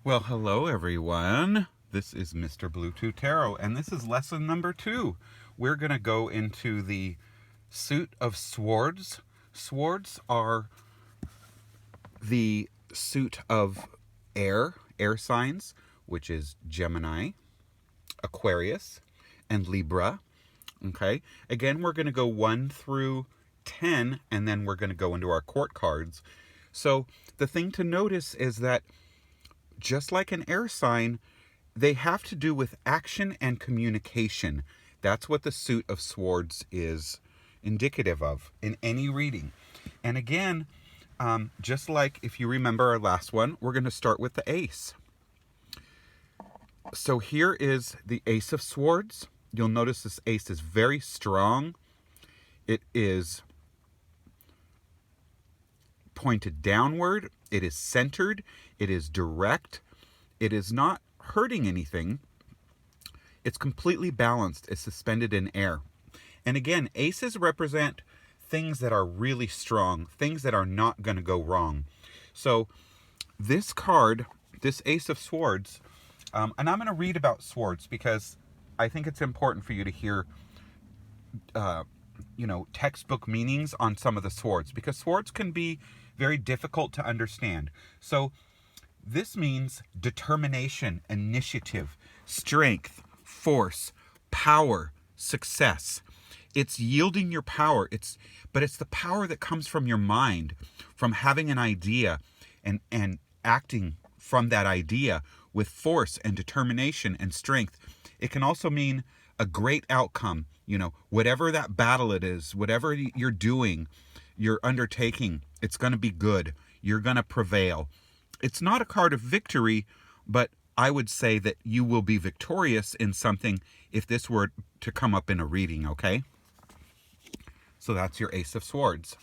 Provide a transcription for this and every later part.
Well, hello everyone. This is Mr. Bluetooth Tarot, and this is lesson number 2. We're going to go into the suit of swords. Swords are the suit of air signs, which is Gemini, Aquarius, and Libra. Okay. Again, we're going to go 1 through 10, and then we're going to go into our court cards. So the thing to notice is that just like an air sign, they have to do with action and communication. That's what the suit of swords is indicative of in any reading. And again, just like if you remember our last one, we're going to start with the ace. So here is the ace of swords. You'll notice this ace is very strong. It is pointed downward. It is centered. It is direct. It is not hurting anything. It's completely balanced. It's suspended in air. And again, aces represent things that are really strong, things that are not going to go wrong. So this card, this ace of swords, and I'm going to read about swords because I think it's important for you to hear textbook meanings on some of the swords, because swords can be very difficult to understand. So this means determination, initiative, strength, force, power, success. It's yielding your power. But it's the power that comes from your mind, from having an idea and acting from that idea with force and determination and strength. It can also mean a great outcome. Whatever that battle it is, whatever you're doing, you're undertaking, it's going to be good. You're going to prevail. It's not a card of victory, but I would say that you will be victorious in something if this were to come up in a reading, okay? So that's your ace of swords.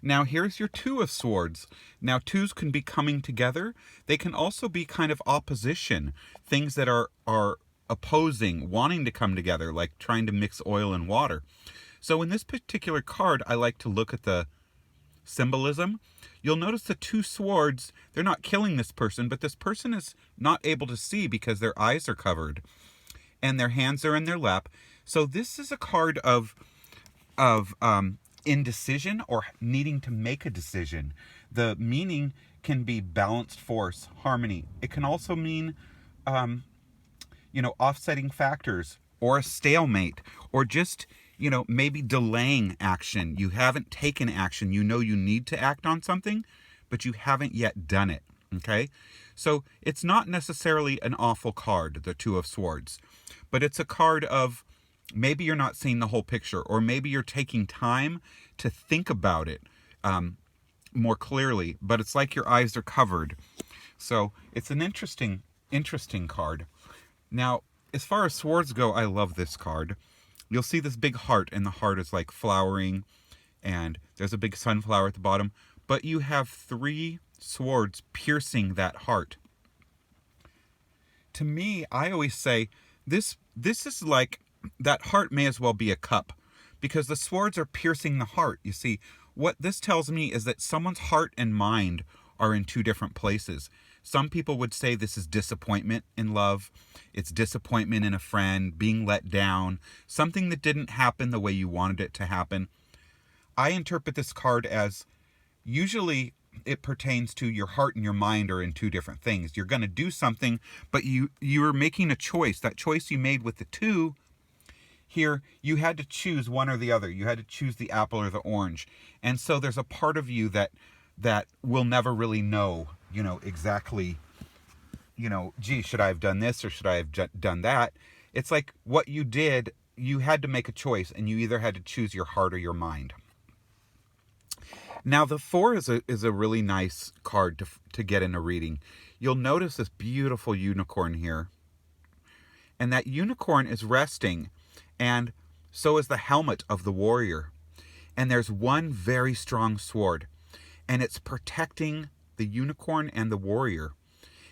Now here's your two of swords. Now twos can be coming together. They can also be kind of opposition, things that are opposing, wanting to come together, like trying to mix oil and water. So in this particular card, I like to look at the symbolism. You'll notice the two swords, they're not killing this person, but this person is not able to see because their eyes are covered and their hands are in their lap. So this is a card of indecision or needing to make a decision. The meaning can be balanced force, harmony. It can also mean offsetting factors or a stalemate, or just, maybe delaying action. You haven't taken action. You know you need to act on something, but you haven't yet done it. Okay? So it's not necessarily an awful card, the Two of Swords, but it's a card of maybe you're not seeing the whole picture, or maybe you're taking time to think about it more clearly, but it's like your eyes are covered. So it's an interesting card. Now, as far as swords go, I love this card. You'll see this big heart, and the heart is like flowering, and there's a big sunflower at the bottom, but you have 3 swords piercing that heart. To me, I always say this is like, that heart may as well be a cup, because the swords are piercing the heart. You see, what this tells me is that someone's heart and mind are in 2 different places. Some people would say this is disappointment in love. It's disappointment in a friend, being let down, something that didn't happen the way you wanted it to happen. I interpret this card as, usually it pertains to your heart and your mind are in 2 different things. You're going to do something, but you're making a choice. That choice you made with the 2, here, you had to choose one or the other. You had to choose the apple or the orange. And so there's a part of you that will never really know, exactly, gee, should I have done this or should I have done that? It's like what you did, you had to make a choice, and you either had to choose your heart or your mind. Now, the 4 is a really nice card to get in a reading. You'll notice this beautiful unicorn here. And that unicorn is resting, and so is the helmet of the warrior. And there's one very strong sword, and it's protecting the unicorn and the warrior.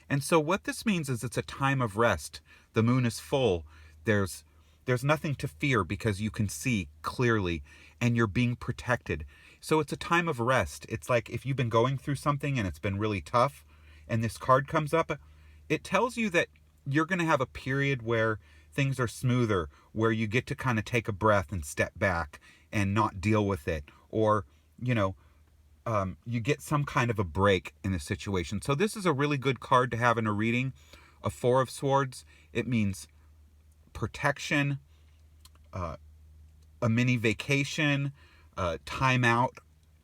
And so what this means is it's a time of rest. The moon is full. There's nothing to fear because you can see clearly, and you're being protected. So it's a time of rest. It's like if you've been going through something and it's been really tough, and this card comes up, it tells you that you're going to have a period where things are smoother, where you get to kind of take a breath and step back and not deal with it, or, you know, you get some kind of a break in a situation. So this is a really good card to have in a reading. A Four of Swords, it means protection, a mini vacation, time out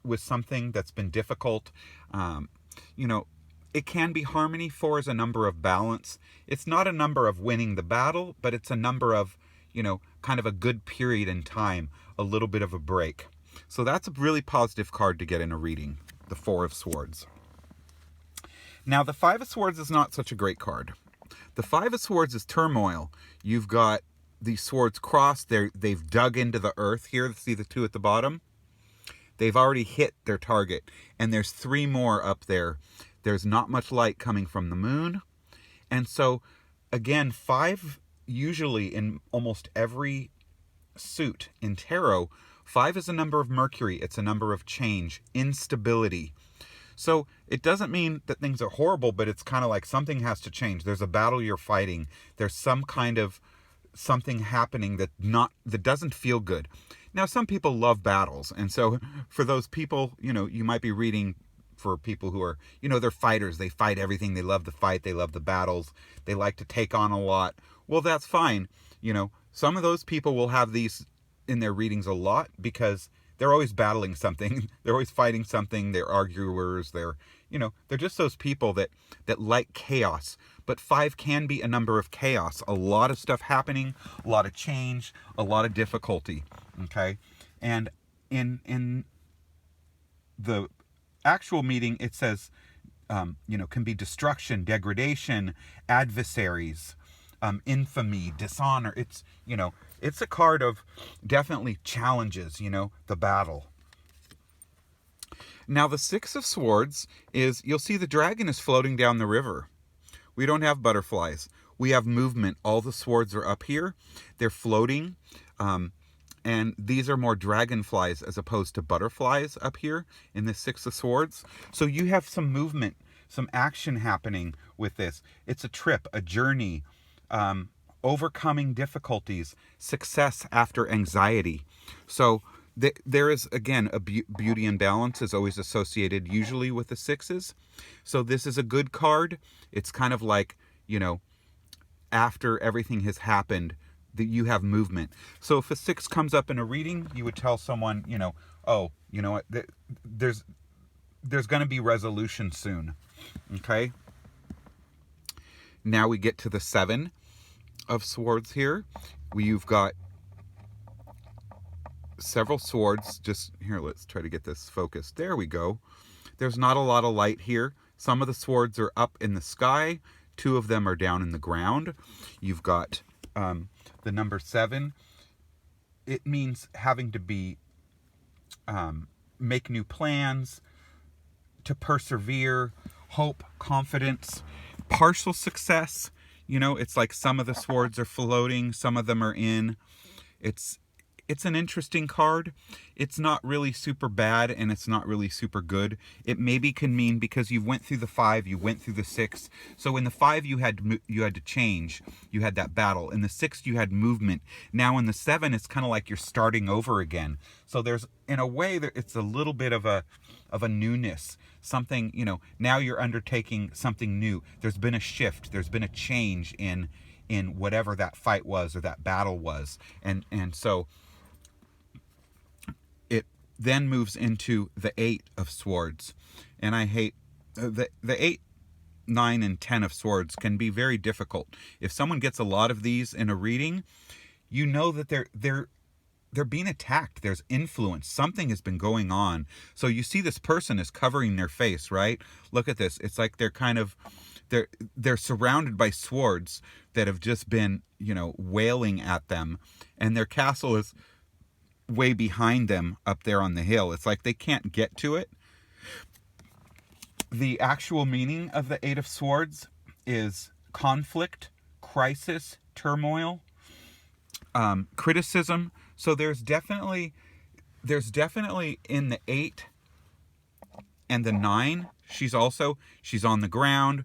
with something that's been difficult. You know, it can be harmony. Four is a number of balance. It's not a number of winning the battle, but it's a number of, you know, kind of a good period in time, a little bit of a break. So that's a really positive card to get in a reading, the Four of Swords. Now, the Five of Swords is not such a great card. The Five of Swords is turmoil. You've got these swords crossed. They've dug into the earth here. See the two at the bottom? They've already hit their target. And there's three more up there. There's not much light coming from the moon. And so, again, five, usually in almost every suit in tarot, five is a number of Mercury. It's a number of change, instability. So it doesn't mean that things are horrible, but it's kind of like something has to change. There's a battle you're fighting. There's some kind of something happening that doesn't feel good. Now, some people love battles. And so for those people, you know, you might be reading for people who are, you know, they're fighters. They fight everything. They love the fight. They love the battles. They like to take on a lot. Well, that's fine. You know, some of those people will have these in their readings a lot because they're always battling something. They're always fighting something. They're arguers. They're just those people that like chaos. But five can be a number of chaos. A lot of stuff happening, a lot of change, a lot of difficulty. Okay? And in the actual meaning, it says, can be destruction, degradation, adversaries, infamy, dishonor. It's a card of definitely challenges, the battle. Now, the Six of Swords is, you'll see the dragon is floating down the river. We don't have butterflies. We have movement. All the swords are up here. They're floating. And these are more dragonflies as opposed to butterflies up here in the Six of Swords. So you have some movement, some action happening with this. It's a trip, a journey, overcoming difficulties, success after anxiety. So there is, again, a beauty and balance is always associated usually with the sixes. So this is a good card. It's kind of like, after everything has happened, that you have movement. So if a six comes up in a reading, you would tell someone, oh, you know what, there's going to be resolution soon. Okay. Now we get to the Seven of Swords here. You've got several swords. Just here, let's try to get this focused. There we go. There's not a lot of light here. Some of the swords are up in the sky. Two of them are down in the ground. You've got the number 7. It means having to be make new plans, to persevere, hope, confidence, partial success. It's like some of the swords are floating, some of them are in. It's an interesting card. It's not really super bad and it's not really super good. It maybe can mean because you went through the 5, you went through the 6. So in the 5 you had to change. You had that battle. In the 6 you had movement. Now in the 7 it's kind of like you're starting over again. So there's, in a way, it's a little bit of a newness. Something, now you're undertaking something new. There's been a shift. There's been a change in whatever that fight was or that battle was. And so it then moves into the 8 of Swords. And I hate the 8, 9, and 10 of Swords can be very difficult. If someone gets a lot of these in a reading, you know that they're being attacked. There's influence. Something has been going on. So you see this person is covering their face, right? Look at this. It's like they're surrounded by swords that have just been, wailing at them. And their castle is way behind them up there on the hill. It's like they can't get to it. The actual meaning of the 8 of Swords is conflict, crisis, turmoil, criticism. So there's definitely in the 8 and the 9 she's on the ground.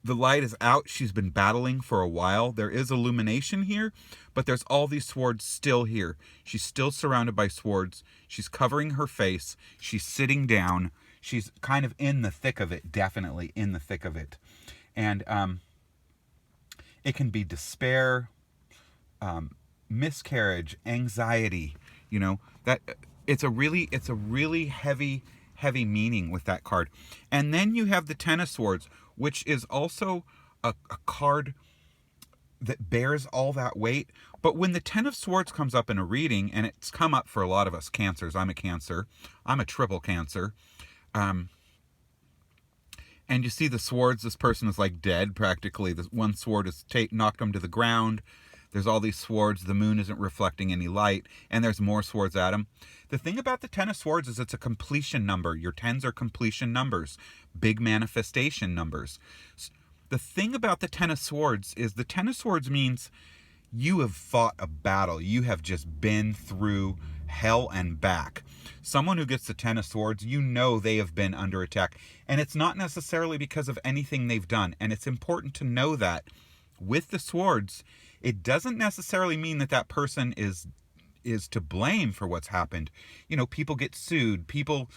The light is out. She's been battling for a while. There is illumination here, but there's all these swords still here. She's still surrounded by swords. She's covering her face. She's sitting down. She's kind of in the thick of it, definitely in the thick of it. And it can be despair, miscarriage, anxiety, that it's a really heavy meaning with that card. And then you have the Ten of Swords, which is also a card that bears all that weight. But when the Ten of Swords comes up in a reading, and it's come up for a lot of us Cancers, I'm a Cancer, I'm a triple Cancer, and you see the swords, this person is like dead practically. This one sword is knocked him to the ground. There's all these swords, the moon isn't reflecting any light, and there's more swords at him. The thing about the Ten of Swords is it's a completion number. Your tens are completion numbers, big manifestation numbers. The thing about the Ten of Swords is the Ten of Swords means you have fought a battle. You have just been through hell and back. Someone who gets the Ten of Swords, they have been under attack. And it's not necessarily because of anything they've done. And it's important to know that with the swords, it doesn't necessarily mean that person is to blame for what's happened. People get sued, people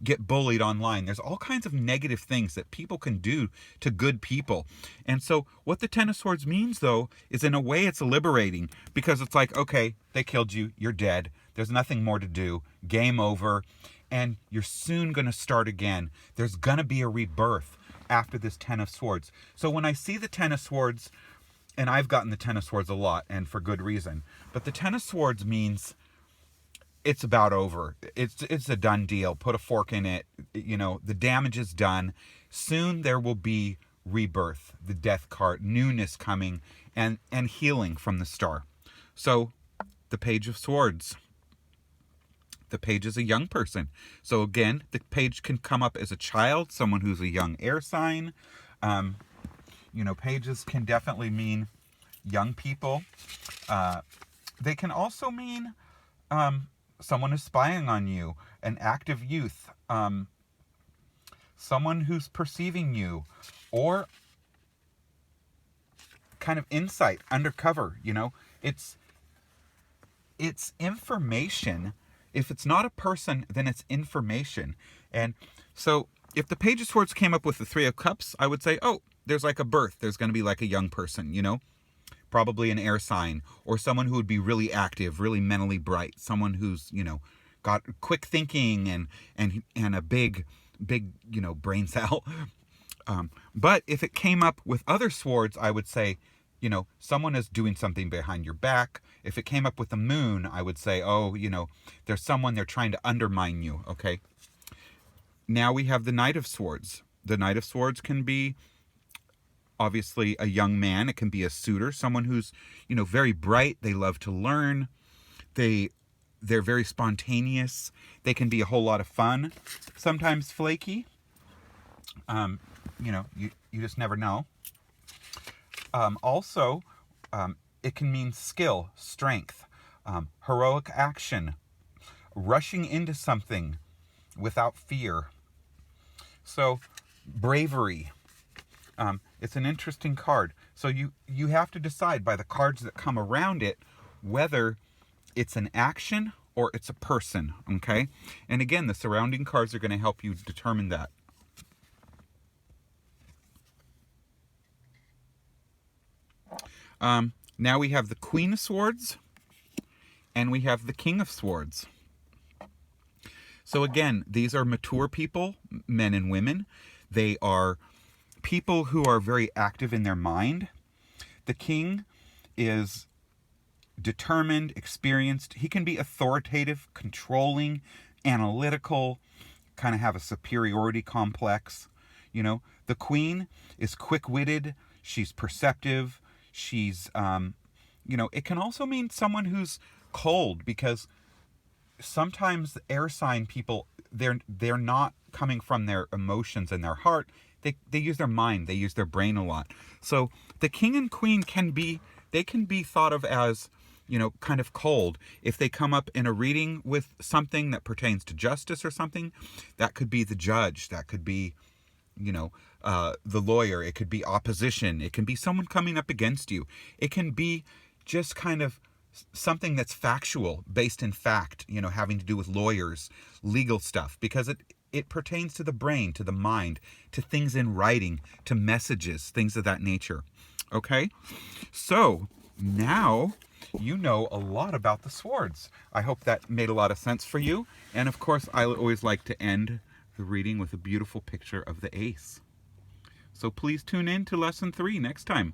get bullied online. There's all kinds of negative things that people can do to good people. And so what the Ten of Swords means, though, is in a way it's liberating, because it's like, okay, they killed you, you're dead, there's nothing more to do, game over, and you're soon going to start again. There's going to be a rebirth after this Ten of Swords. So when I see the Ten of Swords, and I've gotten the Ten of Swords a lot, and for good reason, but the Ten of Swords means it's about over. It's a done deal. Put a fork in it. The damage is done. Soon there will be rebirth, the death card, newness coming, and healing from the star. So the Page of Swords. The page is a young person. So again, the page can come up as a child, someone who's a young air sign. Pages can definitely mean young people. They can also mean someone who's spying on you, an active youth, someone who's perceiving you, or kind of insight, undercover. It's information. If it's not a person, then it's information. And so if the Page of Swords came up with the Three of Cups, I would say, oh, there's like a birth. There's going to be like a young person, probably an air sign, or someone who would be really active, really mentally bright, someone who's, got quick thinking and a big, brain cell. But if it came up with other swords, I would say, someone is doing something behind your back. If it came up with the moon, I would say, oh, there's someone, they're trying to undermine you, okay? Now we have the Knight of Swords. The Knight of Swords can be, obviously, a young man. It can be a suitor, someone who's, very bright. They love to learn. They're very spontaneous. They can be a whole lot of fun, sometimes flaky. You just never know. Also, it can mean skill, strength, heroic action, rushing into something without fear. So, bravery. It's an interesting card. So you have to decide by the cards that come around it whether it's an action or it's a person, okay? And again, the surrounding cards are going to help you determine that. Now we have the Queen of Swords, and we have the King of Swords. So again, these are mature people, men and women. They are people who are very active in their mind. The King is determined, experienced. He can be authoritative, controlling, analytical, kind of have a superiority complex. The Queen is quick-witted. She's perceptive. She's, it can also mean someone who's cold, because sometimes air sign people, they're not coming from their emotions and their heart. They use their mind. They use their brain a lot. So the King and Queen can be thought of as kind of cold. If they come up in a reading with something that pertains to justice or something, that could be the judge, that could be, the lawyer, it could be opposition, it can be someone coming up against you, it can be just kind of something that's factual, based in fact, having to do with lawyers, legal stuff, because it pertains to the brain, to the mind, to things in writing, to messages, things of that nature. Okay? So, now you know a lot about the swords. I hope that made a lot of sense for you. And of course, I always like to end the reading with a beautiful picture of the ace. So please tune in to lesson 3 next time.